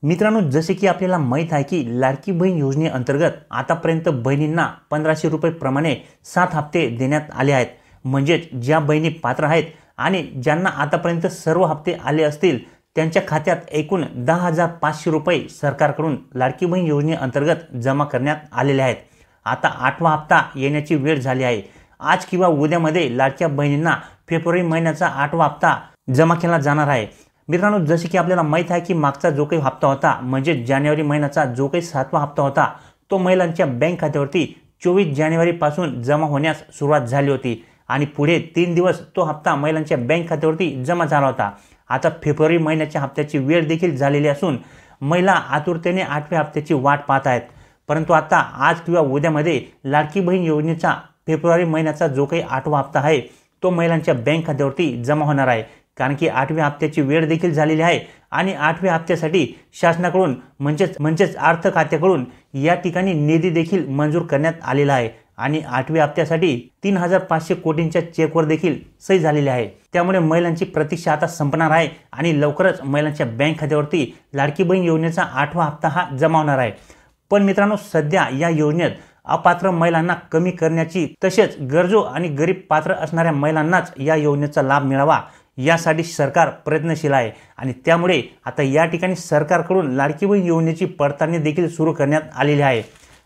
मित्रांनो, जसे की आपल्याला माहित आहे की लाडकी बहीण योजनेअंतर्गत आतापर्यंत बहिणींना 1500 रुपये प्रमाणे 7 हप्ते देण्यात आले आहेत। म्हणजे ज्या बहिणी पात्र आहेत आणि ज्यांना आतापर्यंत सर्व हप्ते आले असतील त्यांच्या खात्यात एकूण 10,500 रुपये सरकारकडून लाडकी बहीण योजनेअंतर्गत जमा करण्यात आलेले आहेत। आता 8वा हप्ता येण्याची वेळ झाली आहे। आज किंवा उद्यामध्ये लाडक्या बहिणींना फेब्रुवारी महिन्याचा 8वा हप्ता जमा केला जाणार आहे। मित्रांनो, जसे की आपल्याला माहित आहे की मागचा जो काही हप्ता होता म्हणजे जानेवारी महिन्याचा जो काही 7वा हप्ता होता तो महिलांच्या बँक खात्यावरती 24 जानेवारीपासून जमा होण्यास सुरुवात झाली होती आणि पुढे 3 दिवस तो हप्ता महिलांच्या बँक खात्यावरती जमा झाला होता। आता फेब्रुवारी महिन्याच्या हप्त्याची वेळ देखील झालेली असून महिला आतुरतेने 8व्या हप्त्याची वाट पाहत आहेत। परंतु आता आज किंवा उद्यामध्ये लाडकी बहीण योजनेचा फेब्रुवारी महिन्याचा जो काही 8वा हप्ता आहे तो महिलांच्या बँक खात्यावरती जमा होणार आहे। कारण की 8व्या हप्त्याची वेळ देखील झालेली आहे आणि 8व्या हप्त्यासाठी शासनाकडून म्हणजेच अर्थ खात्याकडून या ठिकाणी निधी देखील मंजूर करण्यात आलेला आहे आणि 8व्या हप्त्यासाठी 3,500 कोटींच्या चेकवर देखील सही झालेली आहे। त्यामुळे महिलांची प्रतीक्षा आता संपणार आहे आणि लवकरच महिलांच्या बँक खात्यावरती लाडकी बहीण योजनेचा 8वा हप्ता हा जमा होणार आहे। पण मित्रांनो, सध्या या योजनेत अपात्र महिलांना कमी करण्याची तसेच गरजू आणि गरीब पात्र असणाऱ्या महिलांनाच या योजनेचा लाभ मिळावा यासाठी सरकार प्रयत्नशील आहे आणि त्यामुळे आता या ठिकाणी सरकारकडून लाडकी बहीण योजनेची पडताळणी देखील सुरू करण्यात आलेली आहे।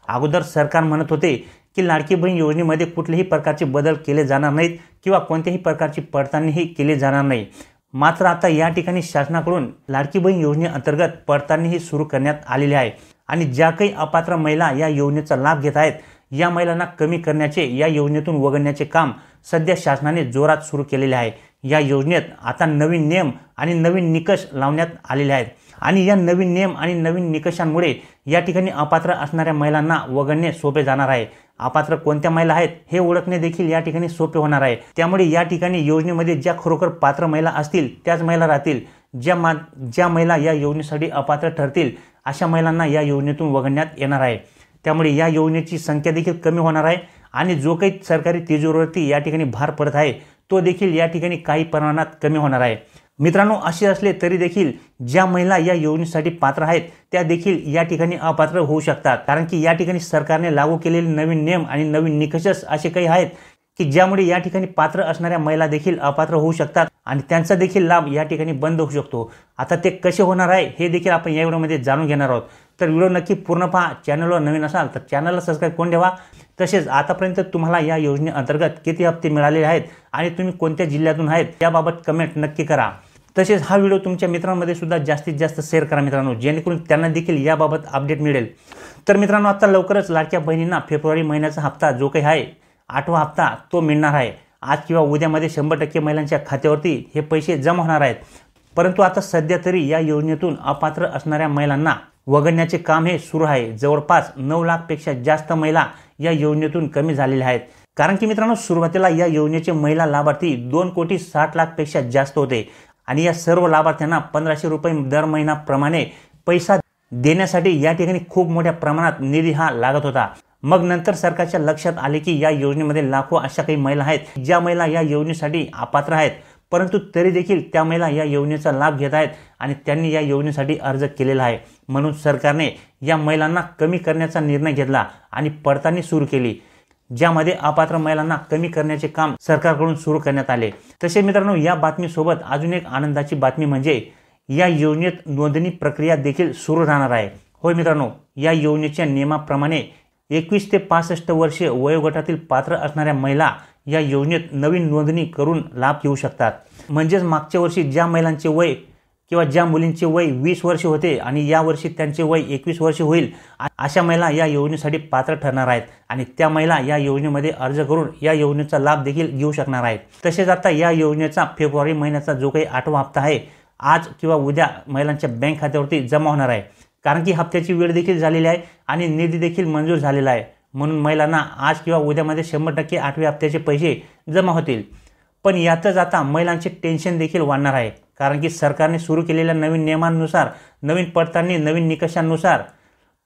अगोदर सरकार म्हणत होते की लाडकी बहीण योजनेमध्ये कुठल्याही प्रकारचे बदल केले जाणार नाहीत किंवा कोणत्याही प्रकारची पडताळणीही केली जाणार नाही। मात्र आता या ठिकाणी शासनाकडून लाडकी बहीण योजनेअंतर्गत पडताळणीही सुरू करण्यात आलेली आहे आणि ज्या काही अपात्र महिला या योजनेचा लाभ घेत आहेत या महिलांना कमी करण्याचे, या योजनेतून वगळण्याचे काम सध्या शासनाने जोरात सुरू केलेले आहे। या योजनेत आता नवीन नियम आणि नवीन निकष लावण्यात आलेले आहेत आणि या नवीन नियम आणि नवीन निकषांमुळे या ठिकाणी अपात्र असणाऱ्या महिलांना वगळणे सोपे जाणार आहे। अपात्र कोणत्या महिला आहेत हे ओळखणे देखील या ठिकाणी सोपे होणार आहे। त्यामुळे या ठिकाणी योजनेमध्ये ज्या खरोखर पात्र महिला असतील त्याच महिला राहतील। ज्या महिला या योजनेसाठी अपात्र ठरतील अशा महिलांना या योजनेतून वगळण्यात येणार आहे। त्यामुळे या योजनेची संख्या देखील कमी होणार आहे आणि जो काही सरकारी तिजोरीवरती या ठिकाणी भार पडत आहे तो देखील या ठिकाणी काही प्रमाणात कमी होणार आहे। मित्रांनो, असे असले तरी देखील ज्या महिला या योजनेसाठी पात्र आहेत त्या देखील या ठिकाणी अपात्र होऊ शकतात। कारण की या ठिकाणी सरकारने लागू केलेले नवीन नियम आणि नवीन निकषच असे काही आहेत की ज्यामुळे या ठिकाणी पात्र असणाऱ्या महिला देखील अपात्र होऊ शकतात आणि त्यांचा देखील लाभ या ठिकाणी बंद होऊ शकतो। आता ते कसे होणार आहे हे देखील आपण या व्हिडिओमध्ये जाणून घेणार आहोत। तर व्हिडिओ नक्की पूर्ण पहा। चॅनलवर नवीन असाल तर चॅनलला सबस्क्राईब करून ठेवा। तसेच आतापर्यंत तुम्हाला या योजनेअंतर्गत किती हप्ते मिळालेले आहेत आणि तुम्ही कोणत्या जिल्ह्यातून आहेत याबाबत कमेंट नक्की करा। तसेच हा व्हिडिओ तुमच्या मित्रांमध्ये सुद्धा जास्तीत जास्त शेअर करा मित्रांनो, जेणेकरून त्यांना देखील याबाबत अपडेट मिळेल। तर मित्रांनो, आता लवकरच लाडक्या बहिणींना फेब्रुवारी महिन्याचा हप्ता जो काही आहे 8वा हप्ता तो मिळणार आहे। आज किंवा उद्यामध्ये 100% महिलांच्या खात्यावरती हे पैसे जमा होणार आहेत। परंतु आता सध्या तरी या योजनेतून अपात्र असणाऱ्या महिलांना वगळण्याचे काम हे सुरू आहे। जवळपास 9 लाखपेक्षा जास्त महिला या योजनेतून कमी झालेल्या आहेत। कारण की मित्रांनो, सुरुवातीला या योजनेचे महिला लाभार्थी 2,60,00,000पेक्षा जास्त होते आणि या सर्व लाभार्थ्यांना 1500 रुपये दर महिन्याप्रमाणे पैसा देण्यासाठी या ठिकाणी खूप मोठ्या प्रमाणात निधी हा लागत होता। मग नंतर सरकारच्या लक्षात आले की या योजनेमध्ये लाखो अशा काही महिला आहेत ज्या महिला या योजनेसाठी अपात्र आहेत, परंतु तरी देखील त्या महिला या योजनेचा लाभ घेत आहेत आणि त्यांनी या योजनेसाठी अर्ज केलेला आहे। म्हणून सरकारने या महिलांना कमी करण्याचा निर्णय घेतला आणि पडताळणी सुरू केली, ज्यामध्ये अपात्र महिलांना कमी करण्याचे काम सरकारकडून सुरू करण्यात आले। तसे मित्रांनो, या बातमीसोबत अजून एक आनंदाची बातमी म्हणजे या योजनेत नोंदणी प्रक्रिया देखील सुरू राहणार आहे। होय मित्रांनो, या योजनेच्या नियमाप्रमाणे 21 ते 65 वर्षे वयोगटातील पात्र असणाऱ्या महिला या योजनेत नवीन नोंदणी करून लाभ घेऊ शकतात। म्हणजेच मागच्या वर्षी ज्या महिलांचे वय किंवा ज्या मुलींचे वय 20 वर्षे होते आणि या वर्षी त्यांचे वय 21 वर्षे होईल अशा महिला या योजनेसाठी पात्र ठरणार आहेत आणि त्या महिला या योजनेमध्ये अर्ज करून या योजनेचा लाभ देखील घेऊ शकणार आहेत। तसेच आता या योजनेचा फेब्रुवारी महिन्याचा जो काही 8वा हप्ता आहे आज किंवा उद्या महिलांच्या बँक खात्यावरती जमा होणार आहे। कारण की हप्त्याची वेळ देखील झालेली आहे आणि निधी देखील मंजूर झालेला आहे। म्हणून महिलांना आज किंवा उद्यामध्ये 100% 8व्या हप्त्याचे पैसे जमा होतील। पण यातच आता महिलांचे टेन्शन देखील वाढणार आहे। कारण की सरकारने सुरू केलेल्या नवीन नियमांनुसार, नवीन पडताळणी, नवीन निकषांनुसार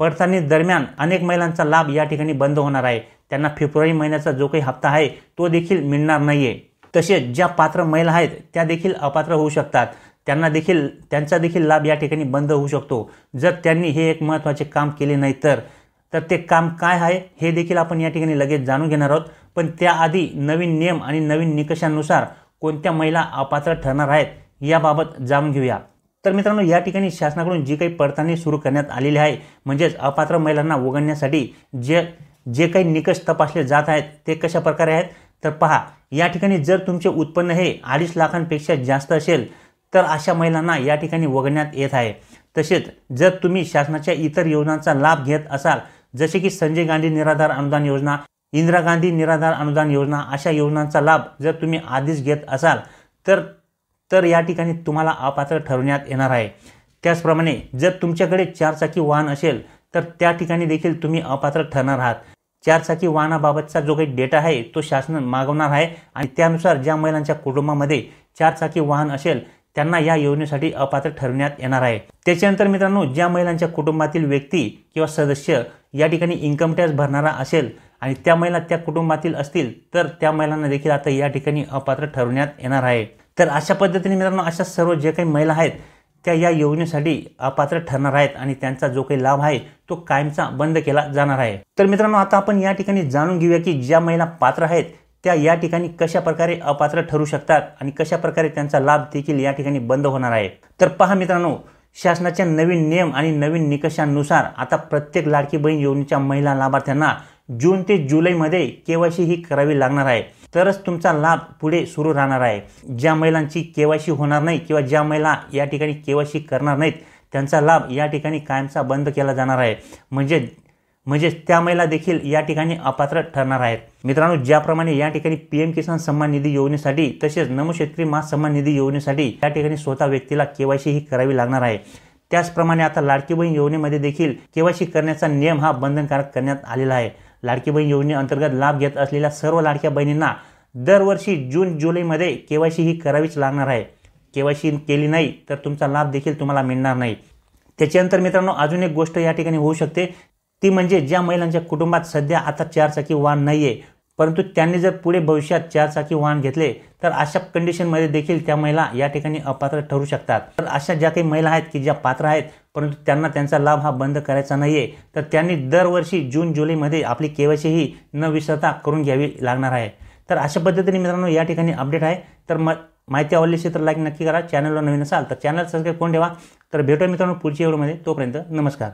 पडताळणी दरम्यान अनेक महिलांचा लाभ या ठिकाणी बंद होणार आहे। त्यांना फेब्रुवारी महिन्याचा जो काही हप्ता आहे तो देखील मिळणार नाहीये। तसेच ज्या पात्र महिला आहेत त्या देखील अपात्र होऊ शकतात। त्यांचा देखील लाभ या ठिकाणी बंद होऊ शकतो जर त्यांनी हे एक महत्त्वाचे काम केले नाही तर ते काम काय आहे हे देखील आपण या ठिकाणी लगेच जाणून घेणार आहोत। पण त्याआधी नवीन नियम आणि नवीन निकषांनुसार कोणत्या महिला अपात्र ठरणार आहेत याबाबत जाणून घेऊया। तर मित्रांनो, या ठिकाणी शासनाकडून जी काही पडताळणी सुरू करण्यात आलेली आहे म्हणजेच अपात्र महिलांना वगळण्यासाठी जे काही निकष तपासले जात आहेत ते कशा प्रकारे आहेत तर पहा, या ठिकाणी जर तुमचे उत्पन्न हे 2.5 लाखांपेक्षा जास्त असेल तर अशा महिलांना या ठिकाणी वगळण्यात येत आहे। तसेच जर तुम्ही शासनाच्या इतर योजनांचा लाभ घेत असाल जसे की संजय गांधी निराधार अनुदान योजना, इंदिरा गांधी निराधार अनुदान योजना, अशा योजनांचा लाभ जर तुम्ही आधीच घेत असाल तर या ठिकाणी तुम्हाला अपात्र ठरवण्यात येणार आहे। त्याचप्रमाणे जर तुमच्याकडे 4 चाकी वाहन असेल तर त्या ठिकाणी देखील तुम्ही अपात्र ठरणार आहात। 4 चाकी वाहनाबाबतचा जो काही डेटा आहे तो शासन मागवणार आहे आणि त्यानुसार ज्या महिलांच्या कुटुंबामध्ये 4 चाकी वाहन असेल त्यांना या योजनेसाठी अपात्र ठरवण्यात येणार आहे। त्याच्यानंतर मित्रांनो, ज्या महिलांच्या कुटुंबातील व्यक्ती किंवा सदस्य या ठिकाणी इन्कम टॅक्स भरणारा असेल आणि त्या महिला त्या कुटुंबातील असतील तर त्या महिलांना देखील आता या ठिकाणी अपात्र ठरवण्यात येणार आहे। तर अशा पद्धतीने मित्रांनो, अशा सर्व जे काही महिला आहेत त्या या योजनेसाठी अपात्र ठरणार आहेत आणि त्यांचा जो काही लाभ आहे तो कायमचा बंद केला जाणार आहे। तर मित्रांनो, आता आपण या ठिकाणी जाणून घेऊया की ज्या महिला पात्र आहेत त्या या ठिकाणी कशा प्रकारे अपात्र ठरू शकतात आणि कशा प्रकारे त्यांचा लाभ देखील या ठिकाणी बंद होणार आहे। तर पहा मित्रांनो, शासनाच्या नवीन नियम आणि नवीन निकषांनुसार आता प्रत्येक लाडकी बहीण योजनेच्या महिला लाभार्थ्यांना जून ते जुलैमध्ये केवायसी ही करावी लागणार आहे, तरच तुमचा लाभ पुढे सुरू राहणार आहे। ज्या महिलांची केवायसी होणार नाही किंवा ज्या महिला या ठिकाणी केवायसी करणार नाहीत त्यांचा लाभ या ठिकाणी कायमचा बंद केला जाणार आहे, म्हणजे त्या महिला देखील या ठिकाणी अपात्र ठरणार आहेत। मित्रांनो, ज्याप्रमाणे या ठिकाणी पीएम किसान सन्मान निधी योजनेसाठी तसेच नमो शेतकरी महासन्मान निधी योजनेसाठी या ठिकाणी स्वतः व्यक्तीला केवायसी ही करावी लागणार आहे, त्याचप्रमाणे आता लाडकी बहीण योजनेमध्ये देखील केवायसी करण्याचा नियम हा बंधनकारक करण्यात आलेला आहे। लाडकी बहीण योजनेअंतर्गत लाभ घेत असलेल्या सर्व लाडक्या बहिणींना दरवर्षी जून जुलैमध्ये केवायसी ही करावीच लागणार आहे। केवायसी केली नाही तर तुमचा लाभ देखील तुम्हाला मिळणार नाही। त्याच्यानंतर मित्रांनो, अजून एक गोष्ट या ठिकाणी होऊ शकते ती म्हणजे ज्या महिलांच्या कुटुंबात सध्या आता 4 चाकी वाहन नाहीये परंतु त्यांनी जर पुढे भविष्यात 4 चाकी वाहन घेतले तर अशा कंडिशनमध्ये देखील त्या महिला या ठिकाणी अपात्र ठरू शकतात। तर अशा ज्या काही महिला आहेत की ज्या पात्र आहेत परंतु त्यांना त्यांचा लाभ हा बंद करायचा नाहीये तर त्यांनी दरवर्षी जून जुलैमध्ये आपली केवायसी ही न विसरता करून घ्यावी लागणार आहे। तर अशा पद्धतीने मित्रांनो या ठिकाणी अपडेट आहे। तर माहिती आवडली असेल तर लाईक नक्की करा, चॅनलवर नवीन असाल तर चॅनल सबस्क्राईब करून ठेवा। तर भेटूया मित्रांनो पुढच्या व्हिडिओमध्ये, तोपर्यंत नमस्कार।